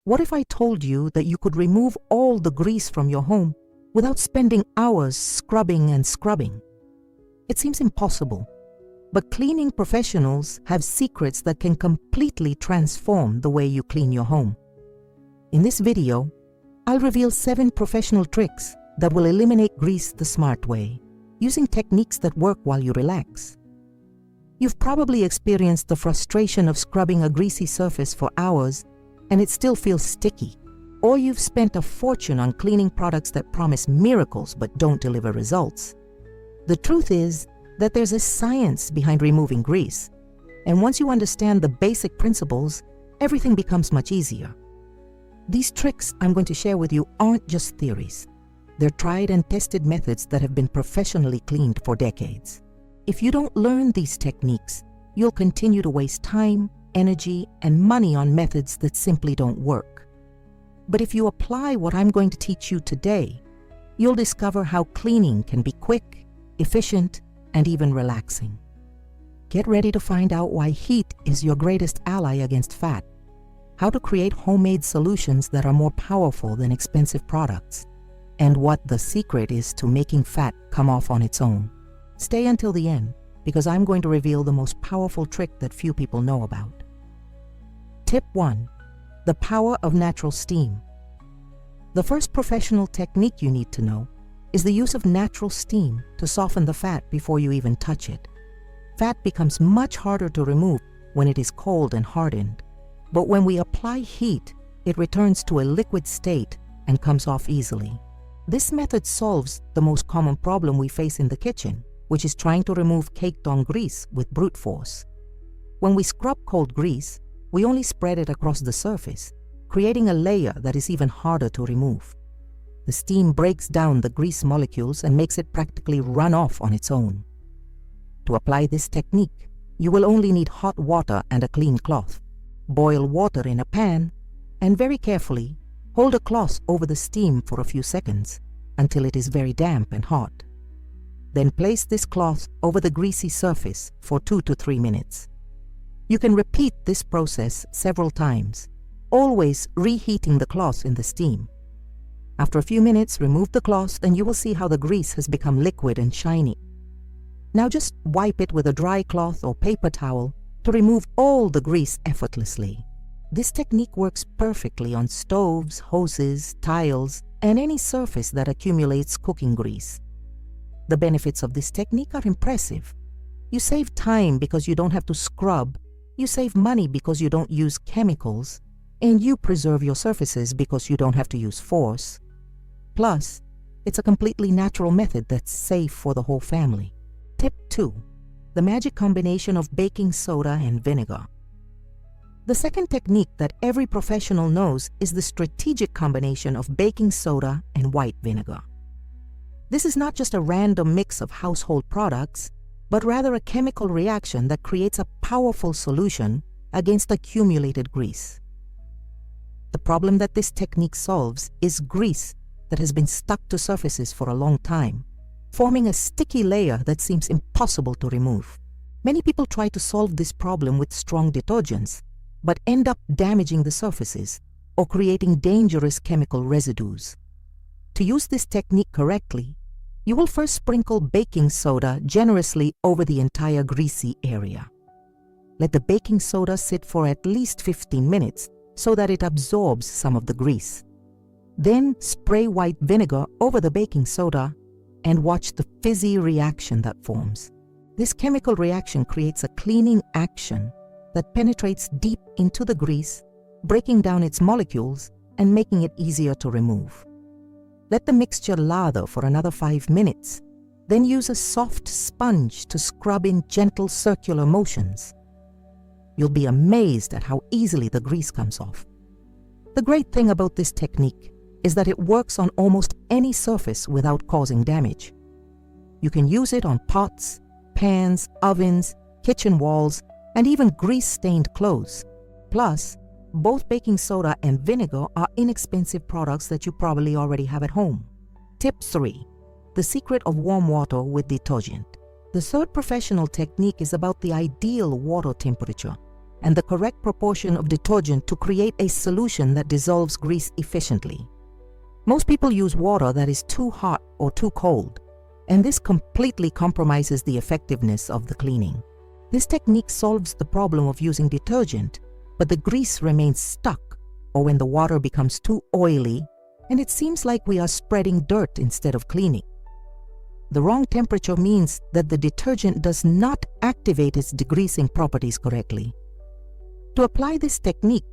What if I told you that you could remove all the grease from your home without spending hours scrubbing and scrubbing? It seems impossible, but cleaning professionals have secrets that can completely transform the way you clean your home. In this video, I'll reveal 7 professional tricks that will eliminate grease the smart way, using techniques that work while you relax. You've probably experienced the frustration of scrubbing a greasy surface for hours and it still feels sticky. Or you've spent a fortune on cleaning products that promise miracles but don't deliver results. The truth is that there's a science behind removing grease, and once you understand the basic principles, everything becomes much easier. These tricks I'm going to share with you aren't just theories. They're tried and tested methods that have been professionally cleaned for decades. If you don't learn these techniques, you'll continue to waste time, energy, and money on methods that simply don't work. But if you apply what I'm going to teach you today, you'll discover how cleaning can be quick, efficient, and even relaxing. Get ready to find out why heat is your greatest ally against fat, how to create homemade solutions that are more powerful than expensive products, and what the secret is to making fat come off on its own. Stay until the end, because I'm going to reveal the most powerful trick that few people know about. Tip 1. The power of natural steam. The first professional technique you need to know is the use of natural steam to soften the fat before you even touch it. Fat becomes much harder to remove when it is cold and hardened, but when we apply heat, it returns to a liquid state and comes off easily. This method solves the most common problem we face in the kitchen, which is trying to remove caked-on grease with brute force. When we scrub cold grease, we only spread it across the surface, creating a layer that is even harder to remove. The steam breaks down the grease molecules and makes it practically run off on its own. To apply this technique, you will only need hot water and a clean cloth. Boil water in a pan, and very carefully, hold a cloth over the steam for a few seconds until it is very damp and hot. Then place this cloth over the greasy surface for 2 to 3 minutes. You can repeat this process several times, always reheating the cloth in the steam. After a few minutes, remove the cloth and you will see how the grease has become liquid and shiny. Now just wipe it with a dry cloth or paper towel to remove all the grease effortlessly. This technique works perfectly on stoves, hoses, tiles, and any surface that accumulates cooking grease. The benefits of this technique are impressive. You save time because you don't have to scrub, you save money because you don't use chemicals, and you preserve your surfaces because you don't have to use force. Plus, it's a completely natural method that's safe for the whole family. Tip 2. The magic combination of baking soda and vinegar. The second technique that every professional knows is the strategic combination of baking soda and white vinegar. This is not just a random mix of household products, but rather a chemical reaction that creates a powerful solution against accumulated grease. The problem that this technique solves is grease that has been stuck to surfaces for a long time, forming a sticky layer that seems impossible to remove. Many people try to solve this problem with strong detergents, but end up damaging the surfaces or creating dangerous chemical residues. To use this technique correctly, you will first sprinkle baking soda generously over the entire greasy area. Let the baking soda sit for at least 15 minutes so that it absorbs some of the grease. Then spray white vinegar over the baking soda and watch the fizzy reaction that forms. This chemical reaction creates a cleaning action that penetrates deep into the grease, breaking down its molecules and making it easier to remove. Let the mixture lather for another 5 minutes, then use a soft sponge to scrub in gentle circular motions. You'll be amazed at how easily the grease comes off. The great thing about this technique is that it works on almost any surface without causing damage. You can use it on pots, pans, ovens, kitchen walls, and even grease-stained clothes. Plus, both baking soda and vinegar are inexpensive products that you probably already have at home. Tip 3. The secret of warm water with detergent. The third professional technique is about the ideal water temperature. and the correct proportion of detergent to create a solution that dissolves grease efficiently. Most people use water that is too hot or too cold, and this completely compromises the effectiveness of the cleaning. This technique solves the problem of using detergent, but the grease remains stuck, or when the water becomes too oily, and it seems like we are spreading dirt instead of cleaning. The wrong temperature means that the detergent does not activate its degreasing properties correctly. To apply this technique,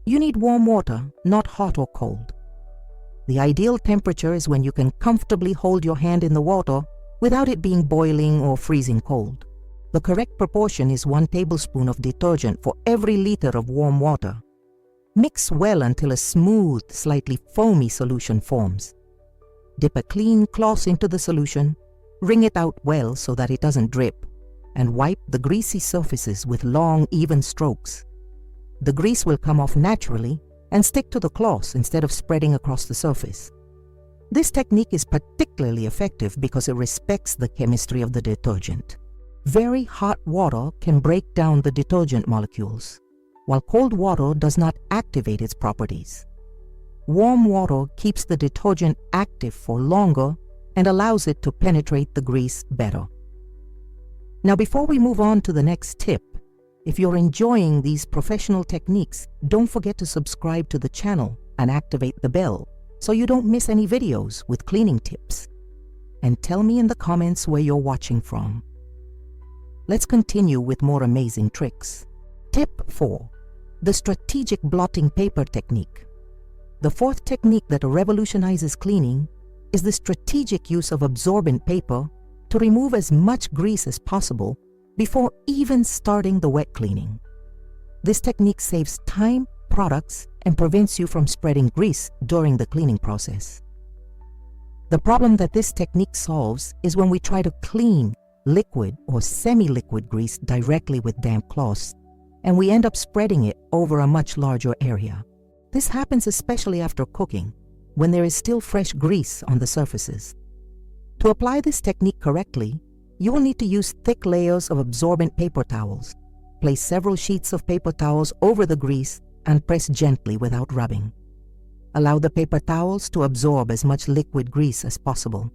you need warm water, not hot or cold. The ideal temperature is when you can comfortably hold your hand in the water without it being boiling or freezing cold. The correct proportion is 1 tablespoon of detergent for every liter of warm water. Mix well until a smooth, slightly foamy solution forms. Dip a clean cloth into the solution, wring it out well so that it doesn't drip, and wipe the greasy surfaces with long, even strokes. The grease will come off naturally and stick to the cloth instead of spreading across the surface. This technique is particularly effective because it respects the chemistry of the detergent. Very hot water can break down the detergent molecules, while cold water does not activate its properties. Warm water keeps the detergent active for longer and allows it to penetrate the grease better. Now, before we move on to the next tip, if you're enjoying these professional techniques, don't forget to subscribe to the channel and activate the bell so you don't miss any videos with cleaning tips. And tell me in the comments where you're watching from. Let's continue with more amazing tricks. Tip 4. The strategic blotting paper technique. The fourth technique that revolutionizes cleaning is the strategic use of absorbent paper to remove as much grease as possible before even starting the wet cleaning. This technique saves time, products, and prevents you from spreading grease during the cleaning process. The problem that this technique solves is when we try to clean liquid or semi-liquid grease directly with damp cloths, and we end up spreading it over a much larger area. This happens especially after cooking, when there is still fresh grease on the surfaces. To apply this technique correctly, you will need to use thick layers of absorbent paper towels. Place several sheets of paper towels over the grease and press gently without rubbing. Allow the paper towels to absorb as much liquid grease as possible.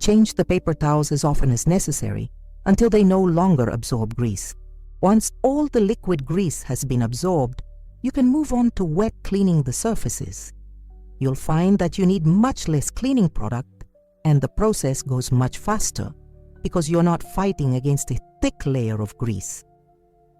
Change the paper towels as often as necessary until they no longer absorb grease. Once all the liquid grease has been absorbed, you can move on to wet cleaning the surfaces. You'll find that you need much less cleaning product and the process goes much faster because you're not fighting against a thick layer of grease.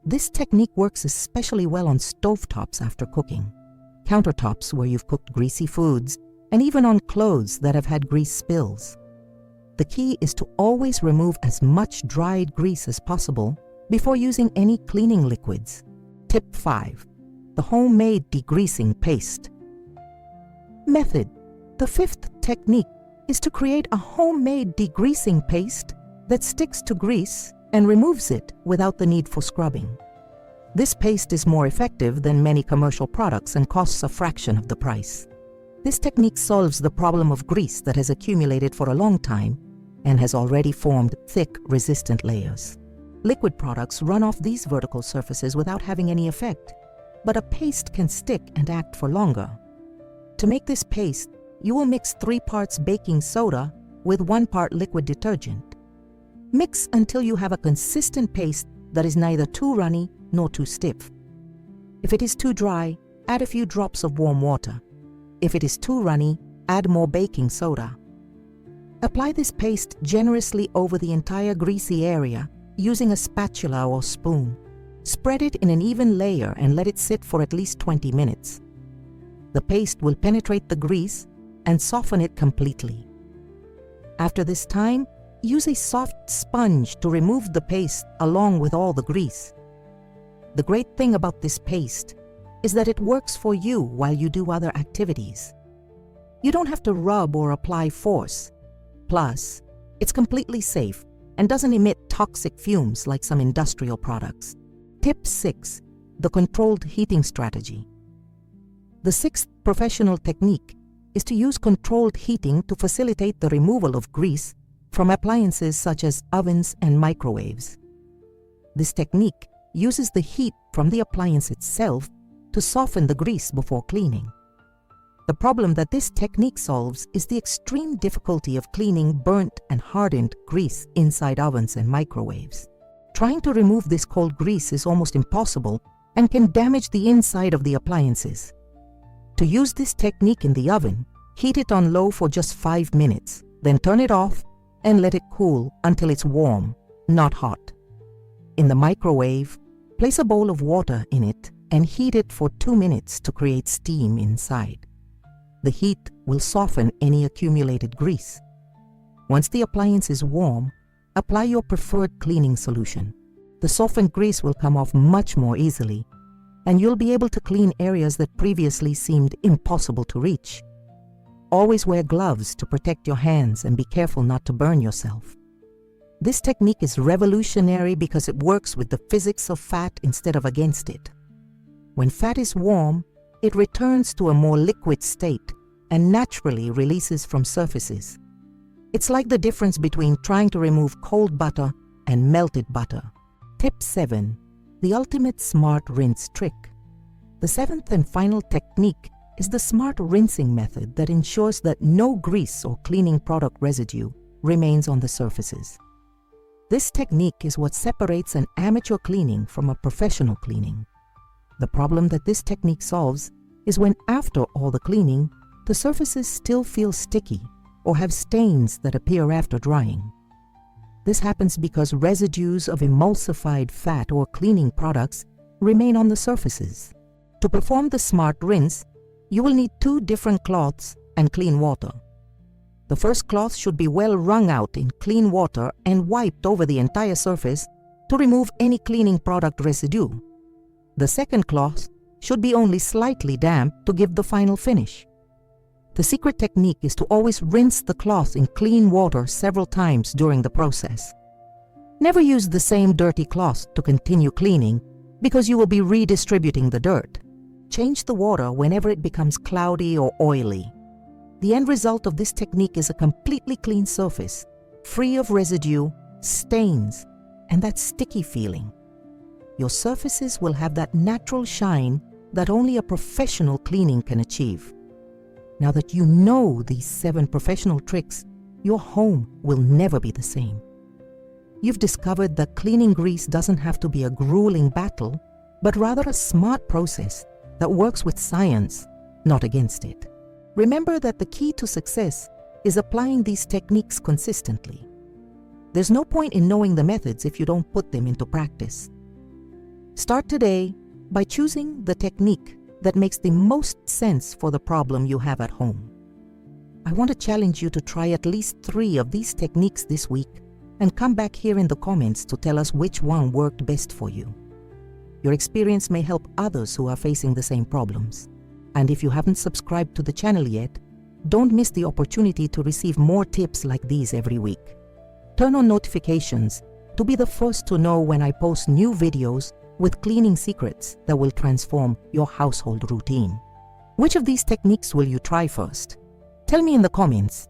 This technique works especially well on stovetops after cooking, countertops where you've cooked greasy foods, and even on clothes that have had grease spills. The key is to always remove as much dried grease as possible before using any cleaning liquids. Tip 5. The homemade degreasing paste. Method. The fifth technique is to create a homemade degreasing paste that sticks to grease and removes it without the need for scrubbing. This paste is more effective than many commercial products and costs a fraction of the price. This technique solves the problem of grease that has accumulated for a long time and has already formed thick, resistant layers. Liquid products run off these vertical surfaces without having any effect, but a paste can stick and act for longer. To make this paste, you will mix 3 parts baking soda with 1 part liquid detergent. Mix until you have a consistent paste that is neither too runny nor too stiff. If it is too dry, add a few drops of warm water. If it is too runny, add more baking soda. Apply this paste generously over the entire greasy area using a spatula or spoon. Spread it in an even layer and let it sit for at least 20 minutes. The paste will penetrate the grease and soften it completely. After this time, use a soft sponge to remove the paste along with all the grease. The great thing about this paste is that it works for you while you do other activities. You don't have to rub or apply force. Plus, it's completely safe and doesn't emit toxic fumes like some industrial products. Tip 6. The controlled heating strategy. The sixth professional technique is to use controlled heating to facilitate the removal of grease from appliances such as ovens and microwaves. This technique uses the heat from the appliance itself to soften the grease before cleaning. The problem that this technique solves is the extreme difficulty of cleaning burnt and hardened grease inside ovens and microwaves. Trying to remove this cold grease is almost impossible and can damage the inside of the appliances. To use this technique in the oven, heat it on low for just 5 minutes, then turn it off and let it cool until it's warm, not hot. In the microwave, place a bowl of water in it and heat it for 2 minutes to create steam inside. The heat will soften any accumulated grease. Once the appliance is warm, apply your preferred cleaning solution. The softened grease will come off much more easily, and you'll be able to clean areas that previously seemed impossible to reach. Always wear gloves to protect your hands and be careful not to burn yourself. This technique is revolutionary because it works with the physics of fat instead of against it. When fat is warm, it returns to a more liquid state and naturally releases from surfaces. It's like the difference between trying to remove cold butter and melted butter. Tip 7. The ultimate smart rinse trick. The seventh and final technique is the smart rinsing method that ensures that no grease or cleaning product residue remains on the surfaces. This technique is what separates an amateur cleaning from a professional cleaning. The problem that this technique solves is when after all the cleaning, the surfaces still feel sticky or have stains that appear after drying. This happens because residues of emulsified fat or cleaning products remain on the surfaces. To perform the smart rinse, you will need 2 different cloths and clean water. The first cloth should be well wrung out in clean water and wiped over the entire surface to remove any cleaning product residue. The second cloth should be only slightly damp to give the final finish. The secret technique is to always rinse the cloth in clean water several times during the process. Never use the same dirty cloth to continue cleaning because you will be redistributing the dirt. Change the water whenever it becomes cloudy or oily. The end result of this technique is a completely clean surface, free of residue, stains, and that sticky feeling. Your surfaces will have that natural shine that only a professional cleaning can achieve. Now that you know these 7 professional tricks, your home will never be the same. You've discovered that cleaning grease doesn't have to be a grueling battle, but rather a smart process that works with science, not against it. Remember that the key to success is applying these techniques consistently. There's no point in knowing the methods if you don't put them into practice. Start today by choosing the technique that makes the most sense for the problem you have at home. I want to challenge you to try at least 3 of these techniques this week and come back here in the comments to tell us which one worked best for you. Your experience may help others who are facing the same problems. And if you haven't subscribed to the channel yet, don't miss the opportunity to receive more tips like these every week. Turn on notifications to be the first to know when I post new videos with cleaning secrets that will transform your household routine. Which of these techniques will you try first? Tell me in the comments